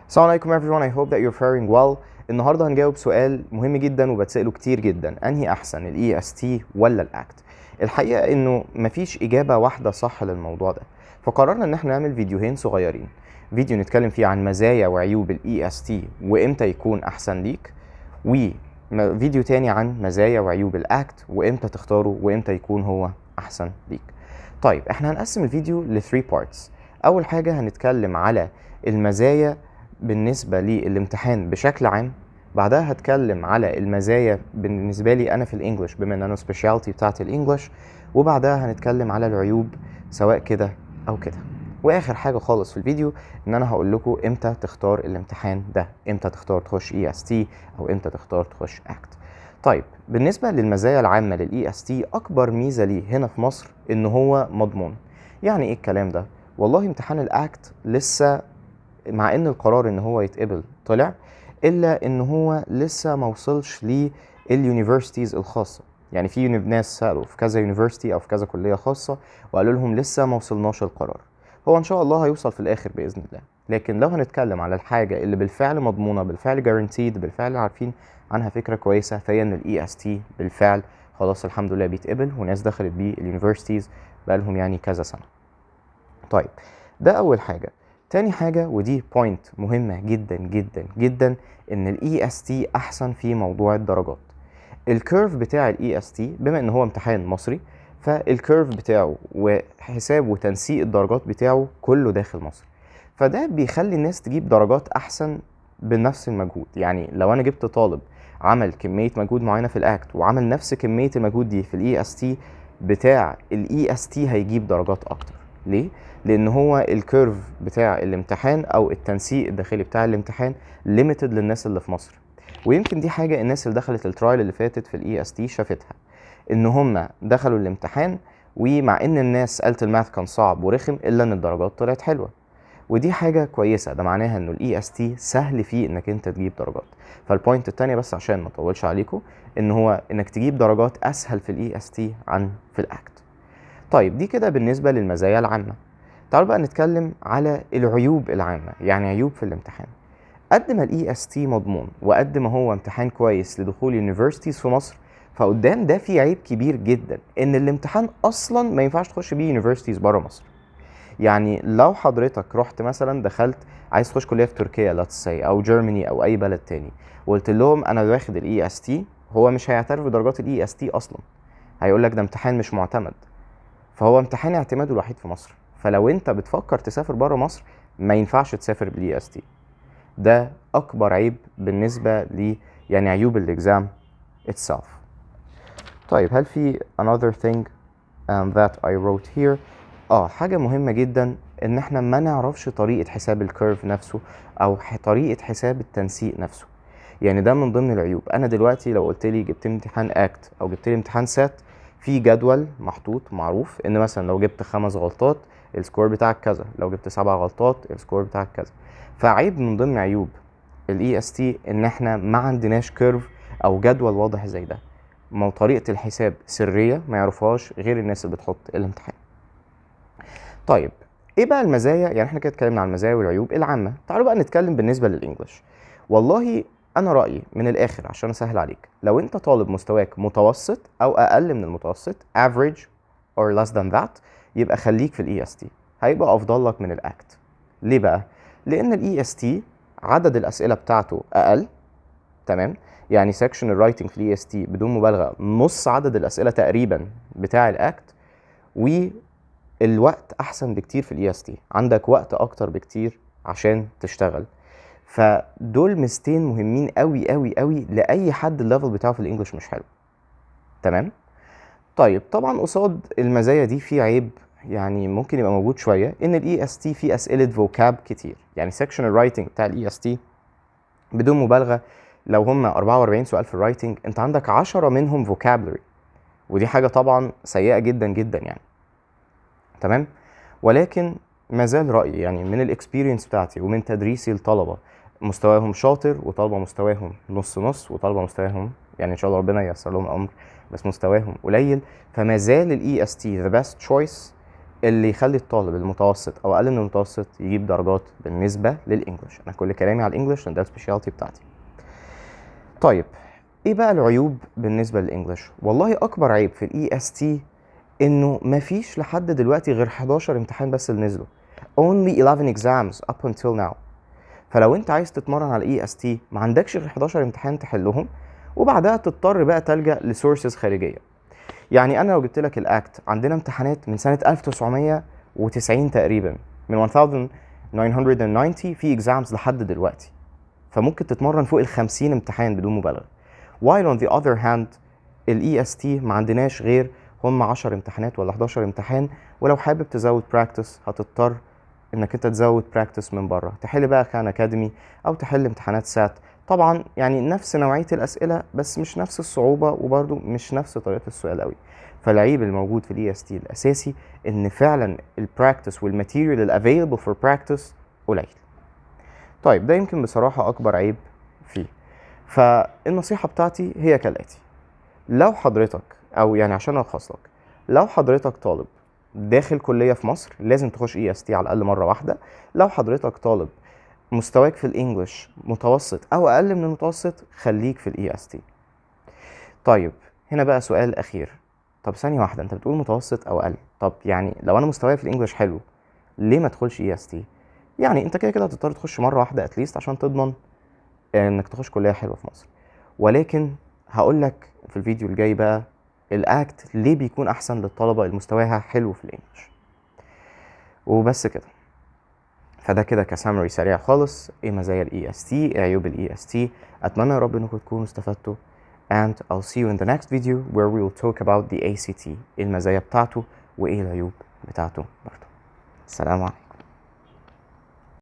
السلام عليكم everyone. I hope that you're faring well. النهارده هنجاوب سؤال مهم جدا وبتسأله كتير جدا، انهي احسن ال EST ولا ال ACT؟ الحقيقة انه مفيش اجابة واحدة صح للموضوع ده، فقررنا ان احنا نعمل فيديوهين صغيرين، فيديو نتكلم فيه عن مزايا وعيوب ال EST وامتى يكون احسن ليك، وفيديو تاني عن مزايا وعيوب ال ACT وامتى تختاره وامتى يكون هو احسن ليك. طيب احنا هنقسم الفيديو ل 3 parts. اول حاجة هنتكلم على المزايا بالنسبة للامتحان بشكل عام، بعدها هتكلم على المزايا بالنسبة لي أنا في الإنجليش بما إن أنا سبيشالتي بتاعت الإنجليش، وبعدها هنتكلم على العيوب سواء كده أو كده، وآخر حاجة خالص في الفيديو إن أنا هقول لكم إمتى تختار الامتحان ده، إمتى تختار تخش EST أو إمتى تختار تخش ACT. طيب بالنسبة للمزايا العامة لل EST، أكبر ميزة ليه هنا في مصر إن هو مضمون. يعني إيه الكلام ده؟ والله امتحان الأكت لسه، مع ان القرار ان هو يتقبل طلع، الا ان هو لسه موصلش لليونيفرسيتيز الخاصه. يعني في ناس سالوا في كذا يونيفرسيتي او في كذا كليه خاصه وقالوا لهم لسه موصلناش القرار. هو ان شاء الله هيوصل في الاخر باذن الله، لكن لو هنتكلم على الحاجه اللي بالفعل مضمونه، بالفعل جارانتيد، بالفعل عارفين عنها فكره كويسه، فهي ان الاي اس تي بالفعل خلاص الحمد لله بيتقبل، وناس دخلت بيه اليونيفرسيتيز بقالهم يعني كذا سنه. طيب ده اول حاجه. تاني حاجة ودي بوينت مهمة جدا جدا جدا، ان ال EST احسن في موضوع الدرجات. الكيرف بتاع ال EST بما ان هو امتحان مصري، فالكيرف بتاعه وحساب وتنسيق الدرجات بتاعه كله داخل مصر، فده بيخلي الناس تجيب درجات احسن بنفس المجهود. يعني لو انا جبت طالب عمل كمية مجهود معينة في الاكت وعمل نفس كمية المجهود دي في ال EST، بتاع ال EST هيجيب درجات اكتر. ليه؟ لان هو الكيرف بتاع الامتحان او التنسيق الداخلي بتاع الامتحان ليميتد للناس اللي في مصر. ويمكن دي حاجه الناس اللي دخلت الترايل اللي فاتت في الاي اس تي شافتها، ان هم دخلوا الامتحان ومع ان الناس قالت الماث كان صعب ورخم الا ان الدرجات طلعت حلوه، ودي حاجه كويسه. ده معناها انه الاي اس تي سهل فيه انك انت تجيب درجات. فالبوينت التانية بس عشان ما اطولش عليكم، ان هو انك تجيب درجات اسهل في الاي اس تي عن في الاكت. طيب دي كده بالنسبه للمزايا العامه. تعالوا بقى نتكلم على العيوب العامة، يعني عيوب في الامتحان. قد ما الاي اس تي مضمون وقد ما هو امتحان كويس لدخول يونيفرسيتيز في مصر، فقدام ده في عيب كبير جدا، ان الامتحان اصلا ما ينفعش تخش بيه يونيفرسيتيز بره مصر. يعني لو حضرتك رحت مثلا دخلت عايز تخش كليه في تركيا لاتس سي او جيرماني او اي بلد تاني، وقلت لهم انا واخد الاي اس تي، هو مش هيعترف بدرجات الاي اس تي اصلا، هيقول لك ده امتحان مش معتمد. فهو امتحان اعتماده الوحيد في مصر، فلو انت بتفكر تسافر بره مصر ما ينفعش تسافر بالاي اس تي. ده اكبر عيب بالنسبه ل يعني عيوب الاكزام itself. طيب هل في another thing that I wrote here؟ حاجه مهمه جدا ان احنا ما نعرفش طريقه حساب الكيرف نفسه او طريقه حساب التنسيق نفسه. يعني ده من ضمن العيوب. انا دلوقتي لو قلت لي جبت لي امتحان اكت او جبت لي امتحان سات، في جدول محطوط معروف ان مثلا لو جبت 5 غلطات السكور بتاعك كذا، لو جبت 7 غلطات السكور بتاعك كذا. فعيب من ضمن عيوب الاي اس تي ان احنا ما عندناش كيرف او جدول واضح زي ده، ما طريقه الحساب سريه ما يعرفهاش غير الناس اللي بتحط الامتحان. طيب ايه بقى المزايا؟ يعني احنا كده اتكلمنا عن المزايا والعيوب العامه، تعالوا بقى نتكلم بالنسبه للانجليش. والله انا رايي من الاخر عشان اسهل عليك، لو انت طالب مستواك متوسط او اقل من المتوسط average or less than that، يبقى خليك في الاي اس تي، هيبقى افضل لك من الاكت. ليه بقى؟ لان الاي اس تي عدد الاسئله بتاعته اقل، تمام؟ يعني سكشن الرايتنج في الاي اس تي بدون مبالغه نص عدد الاسئله تقريبا بتاع الاكت، والوقت احسن بكتير في الاي اس تي، عندك وقت اكتر بكتير عشان تشتغل. فدول ميزتين مهمين قوي قوي قوي لاي حد الليفل بتاعه في الانجليش مش حلو، تمام؟ طيب طبعا قصاد المزايا دي في عيب يعني ممكن يبقى موجود شويه، ان الاي اس تي فيه اسئله فوكاب كتير. يعني سكشن الرايتنج بتاع الاي اس تي بدون مبالغه لو هم 44 سؤال في الرايتنج، انت عندك 10 منهم فوكابلري، ودي حاجه طبعا سيئه جدا جدا يعني، تمام؟ ولكن ما زال رأيي يعني من الاكسبيرينس بتاعتي ومن تدريسي لطلبة مستواهم شاطر وطلبة مستواهم نص نص وطلبة مستواهم يعني ان شاء الله ربنا ييسر لهم الامر بس مستواهم قليل، فما زال الاي اس تي the best choice اللي يخلي الطالب المتوسط او اقل من المتوسط يجيب درجات بالنسبه للانجليش. انا كل كلامي على الانجليش لان ده السبيشاليتي بتاعتي. طيب ايه بقى العيوب بالنسبه للانجليش؟ والله اكبر عيب في الاي اس تي انه مفيش لحد دلوقتي غير 11 امتحان بس اللي نزلوا. only 11 exams up until now. فلو انت عايز تتمرن على الاي اس تي ما عندكش غير 11 امتحان تحلهم، وبعدها تضطر بقى تلجأ لسورسز خارجيه. يعني انا لو جبت لك الاكت، عندنا امتحانات من سنه 1990 تقريبا، من 1990 في اكزامز لحد دلوقتي، فممكن تتمرن فوق ال 50 امتحان بدون مبالغه. while on the other hand الاي اس تي ما عندناش غير هم 10 امتحانات ولا 11 امتحان، ولو حابب تزود براكتس هتضطر انك انت تزود براكتس من بره، تحل بقى خان اكاديمي او تحل امتحانات سات. طبعا يعني نفس نوعيه الاسئله بس مش نفس الصعوبه، وبرده مش نفس طريقه السؤال قوي. فالعيب الموجود في الاي اس تي الاساسي ان فعلا البراكتس والماتيريال الافيلبل فور براكتس قليل. طيب ده يمكن بصراحه اكبر عيب فيه. فالنصيحه بتاعتي هي كالاتي: لو حضرتك، او يعني عشان الخص لك، لو حضرتك طالب داخل كليه في مصر لازم تخش اي اس تي على الاقل مره واحده. لو حضرتك طالب مستواك في الانجليش متوسط او اقل من المتوسط خليك في الاي اس تي. طيب هنا بقى سؤال اخير: طب ثانيه واحده، انت بتقول متوسط او اقل، طب يعني لو انا مستواي في الانجليش حلو ليه ما تدخلش اي اس تي؟ يعني انت كده كده هتضطر تخش مره واحده اتليست عشان تضمن انك تخش كليه حلوه في مصر. ولكن هقول لك في الفيديو الجاي بقى الاكت ليه بيكون احسن للطلبه اللي مستواها حلو في الانجليش. وبس كده. فده كده كسامري سريع خالص ايه مزايا الاي اس تي، ايه عيوب الاي اس تي. اتمنى يا رب انكم تكونوا استفدتوا and I'll see you in the next video where we will talk about the ACT، ايه المزايا بتاعته وايه العيوب بتاعته برضه. السلام عليكم.